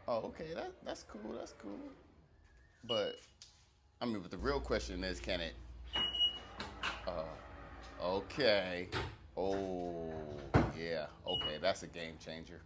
Oh, okay, that's cool. That's cool. But I mean, but the real question is, can it? Okay. Oh, yeah. Okay, that's a game changer.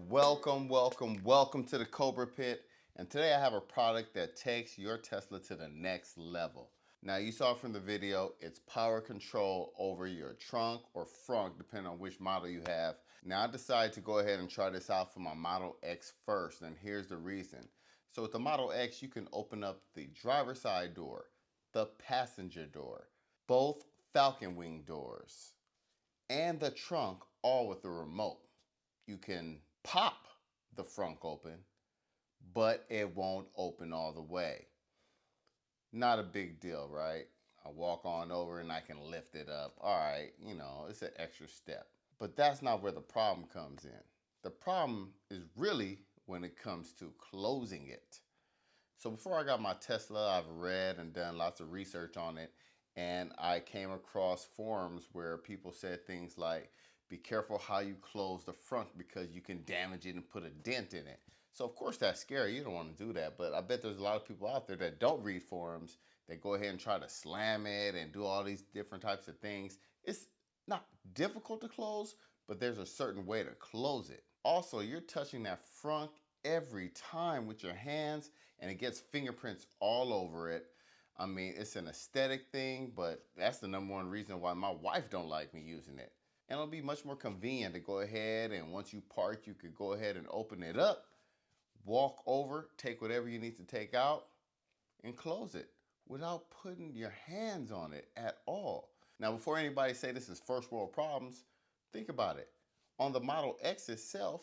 Welcome to the Cobra Pit. And today I have a product that takes your Tesla to the next level. Now you saw from the video, it's power control over your trunk or frunk, depending on which model you have. Now I decided to go ahead and try this out for my Model X first, and here's the reason. So with the Model X, you can open up the driver's side door, the passenger door, both Falcon Wing doors, and the trunk all with the remote. You can pop the frunk open, but it won't open all the way. Not a big deal, right? I walk on over and I can lift it up. All right, it's an extra step. But that's not where the problem comes in. The problem is really when it comes to closing it. So before I got my Tesla, I've read and done lots of research on it, and I came across forums where people said things like, be careful how you close the front because you can damage it and put a dent in it. So of course that's scary, you don't want to do that, but I bet there's a lot of people out there that don't read forums, that go ahead and try to slam it and do all these different types of things. It's not difficult to close, but there's a certain way to close it. Also, you're touching that front every time with your hands, and it gets fingerprints all over it. I mean, it's an aesthetic thing, but that's the #1 reason why my wife don't like me using it. And it'll be much more convenient to go ahead and once you park, you could go ahead and open it up, walk over, take whatever you need to take out, and close it without putting your hands on it at all. Now, before anybody say this is first world problems, think about it. On the Model X itself,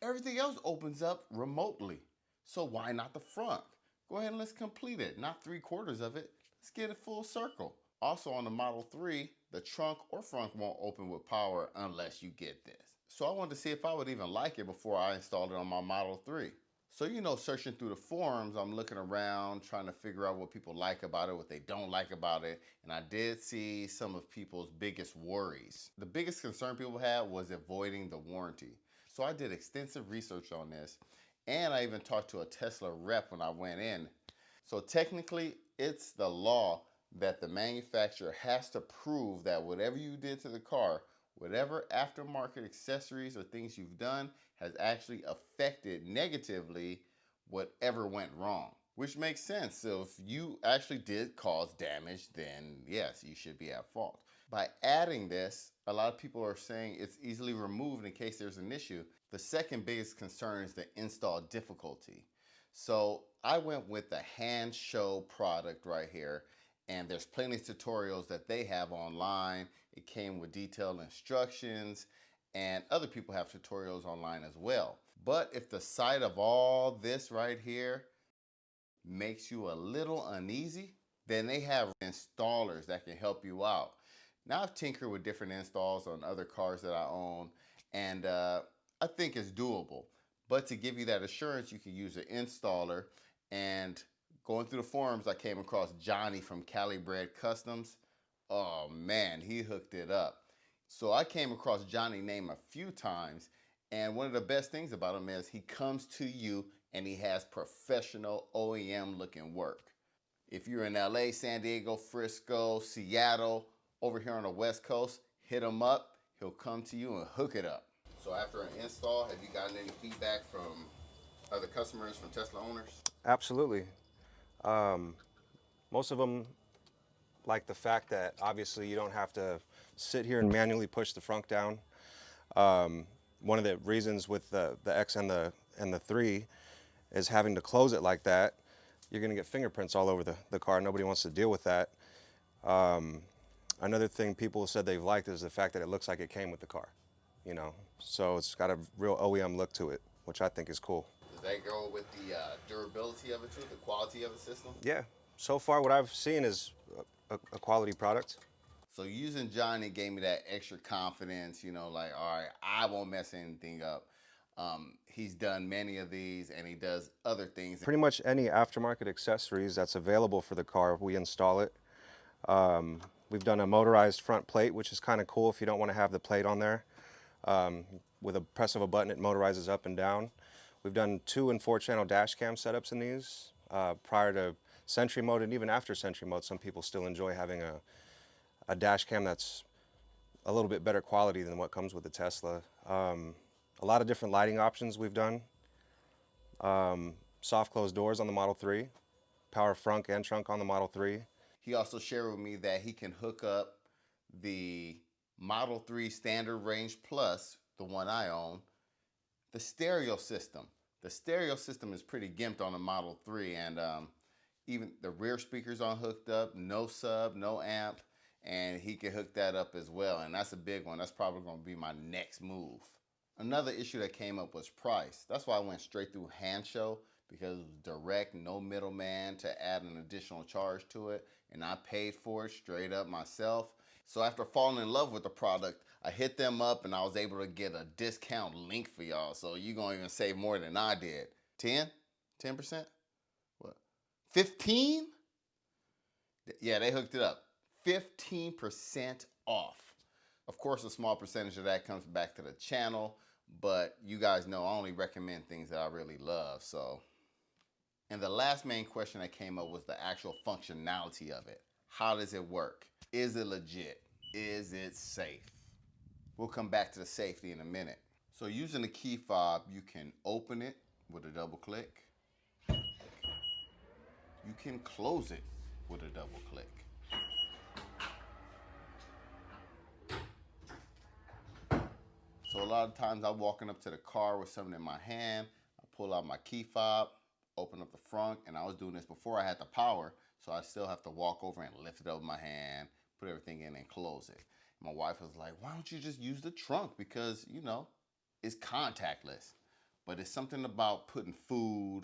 everything else opens up remotely. So why not the front? Go ahead and let's complete it. Not 3/4 of it. Let's get it full circle. Also on the Model 3, the trunk or front won't open with power unless you get this. So I wanted to see if I would even like it before I installed it on my Model 3. So, searching through the forums, I'm looking around trying to figure out what people like about it, what they don't like about it. And I did see some of people's biggest worries. The biggest concern people had was avoiding the warranty. So I did extensive research on this. And I even talked to a Tesla rep when I went in. So technically, it's the law that the manufacturer has to prove that whatever you did to the car, whatever aftermarket accessories or things you've done has actually affected negatively whatever went wrong. Which makes sense. So if you actually did cause damage, then yes, you should be at fault. By adding this, a lot of people are saying it's easily removed in case there's an issue. The second biggest concern is the install difficulty. So I went with the Hand Show product right here, and there's plenty of tutorials that they have online. It came with detailed instructions, and other people have tutorials online as well. But if the sight of all this right here makes you a little uneasy, then they have installers that can help you out. Now I've tinkered with different installs on other cars that I own, and I think it's doable. But to give you that assurance, you can use an installer. And going through the forums, I came across Johnny from Calibredcustoms. Oh man, he hooked it up. So I came across Johnny name a few times, and one of the best things about him is he comes to you and he has professional OEM looking work. If you're in LA, San Diego, Frisco, Seattle, over here on the West Coast, hit him up. He'll come to you and hook it up. So after an install, have you gotten any feedback from other customers, from Tesla owners? Absolutely. Most of them like the fact that obviously you don't have to sit here and manually push the frunk down. One of the reasons with the X and the 3 is having to close it like that. You're going to get fingerprints all over the car. Nobody wants to deal with that. Another thing people said they've liked is the fact that it looks like it came with the car, So it's got a real OEM look to it, which I think is cool. Does that go with the durability of it too, the quality of the system? Yeah, so far what I've seen is a quality product. So using Johnny gave me that extra confidence, like, all right, I won't mess anything up. He's done many of these and he does other things. Pretty much any aftermarket accessories that's available for the car, we install it. We've done a motorized front plate, which is kind of cool if you don't want to have the plate on there. With a press of a button, it motorizes up and down. We've done 2 and 4 channel dash cam setups in these. Prior to Sentry mode and even after Sentry mode, some people still enjoy having a dash cam that's a little bit better quality than what comes with the Tesla. A lot of different lighting options we've done. Soft closed doors on the Model 3, power frunk and trunk on the Model 3. He also shared with me that he can hook up the Model 3 Standard Range Plus, the one I own, the stereo system. The stereo system is pretty gimped on the Model 3, and even the rear speakers aren't hooked up, no sub, no amp, and he can hook that up as well, and that's a big one. That's probably going to be my next move. Another issue that came up was price. That's why I went straight through Handshow, because it was direct, no middleman to add an additional charge to it, and I paid for it straight up myself. So after falling in love with the product, I hit them up and I was able to get a discount link for y'all. So you're going to even save more than I did. 10? 10%? What? 15? Yeah, they hooked it up. 15% off. Of course, a small percentage of that comes back to the channel, but you guys know I only recommend things that I really love, so. And the last main question that came up was the actual functionality of it. How does it work? Is it legit? Is it safe? We'll come back to the safety in a minute. So using the key fob, you can open it with a double click. You can close it with a double click. So a lot of times I'm walking up to the car with something in my hand, I pull out my key fob, open up the front, and I was doing this before I had the power, so I still have to walk over and lift it up with my hand, put everything in and close it. My wife was like, why don't you just use the trunk? Because, you know, it's contactless. But it's something about putting food,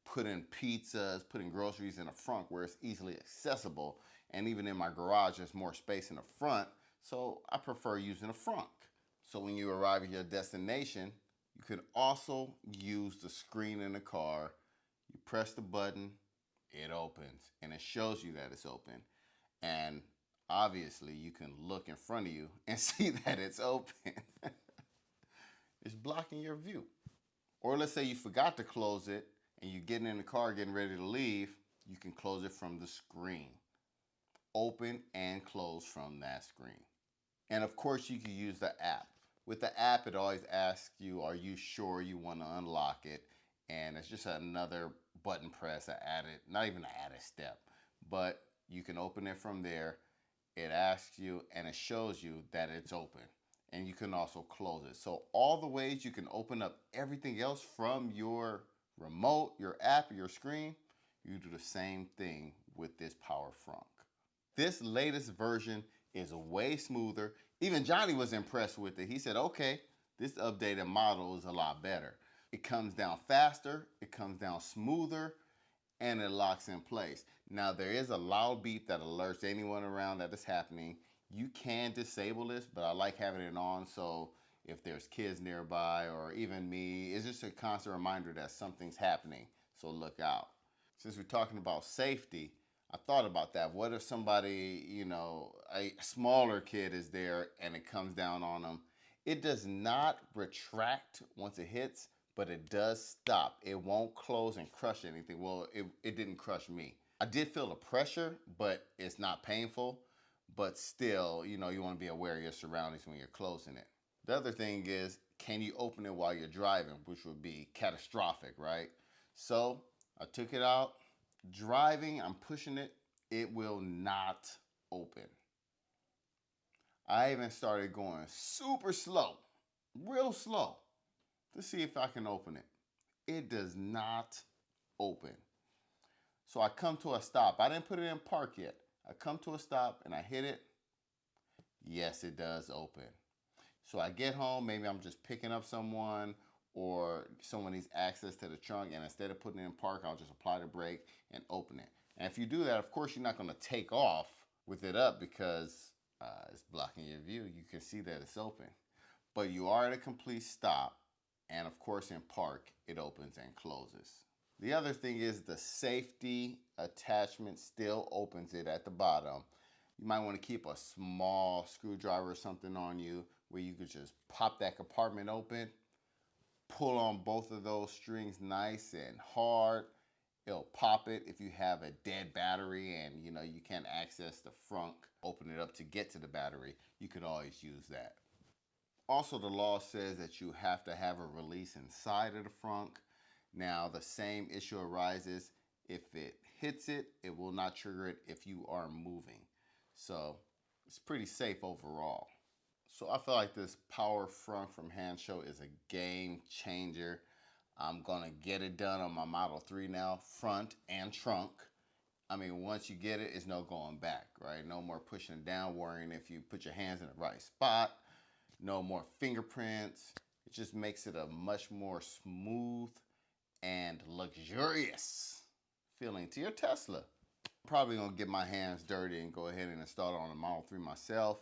putting pizzas, putting groceries in the front where it's easily accessible. And even in my garage, there's more space in the front, so I prefer using a frunk. So when you arrive at your destination, you can also use the screen in the car. You press the button, it opens, and it shows you that it's open. And obviously, you can look in front of you and see that it's open. It's blocking your view. Or let's say you forgot to close it and you're getting in the car, getting ready to leave, you can close it from the screen. Open and close from that screen. And of course, you can use the app. With the app, it always asks you, are you sure you want to unlock it? And it's just another button press, not even an added step, but you can open it from there. It asks you and it shows you that it's open. And you can also close it. So all the ways you can open up everything else from your remote, your app, your screen, you do the same thing with this Power Frunk. This latest version is way smoother. Even Johnny was impressed with it. He said, okay, this updated model is a lot better. It comes down faster, it comes down smoother, and it locks in place. Now there is a loud beep that alerts anyone around that it's happening. You can disable this, but I like having it on so if there's kids nearby or even me, it's just a constant reminder that something's happening, so look out. Since we're talking about safety, I thought about that. What if somebody, you know, a smaller kid is there and it comes down on them? It does not retract once it hits, but it does stop. It won't close and crush anything. Well, it didn't crush me. I did feel the pressure, but it's not painful. But still, you know, you want to be aware of your surroundings when you're closing it. The other thing is, can you open it while you're driving, which would be catastrophic, right? So I took it out. Driving, I'm pushing it, it will not open. I even started going super slow, real slow, to see if I can open it. It does not open. So I come to a stop. I didn't put it in park yet. I come to a stop and I hit it. Yes, it does open. So I get home, maybe I'm just picking up someone or someone needs access to the trunk, and instead of putting it in park, I'll just apply the brake and open it. And if you do that, of course, you're not going to take off with it up because it's blocking your view. You can see that it's open. But you are at a complete stop, and of course, in park, it opens and closes. The other thing is the safety attachment still opens it at the bottom. You might want to keep a small screwdriver or something on you where you could just pop that compartment open, pull on both of those strings nice and hard. It'll pop it. If you have a dead battery and you can't access the frunk, open it up to get to the battery, you could always use that. Also, the law says that you have to have a release inside of the frunk. Now, the same issue arises if it hits it, it will not trigger it if you are moving. So it's pretty safe overall. So I feel like this power frunk from Handshow is a game changer. I'm gonna get it done on my Model 3 now, front and trunk. I mean, once you get it, it's no going back, right? No more pushing it down, worrying if you put your hands in the right spot. No more fingerprints. It just makes it a much more smooth and luxurious feeling to your Tesla. I'm probably gonna get my hands dirty and go ahead and install it on the Model 3 myself.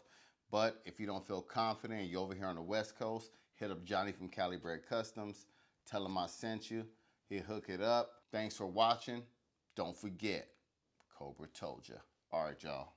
But if you don't feel confident and you're over here on the West Coast, hit up Johnny from Calibredcustoms. Tell him I sent you. He'll hook it up. Thanks for watching. Don't forget, Cobra told you. All right, y'all.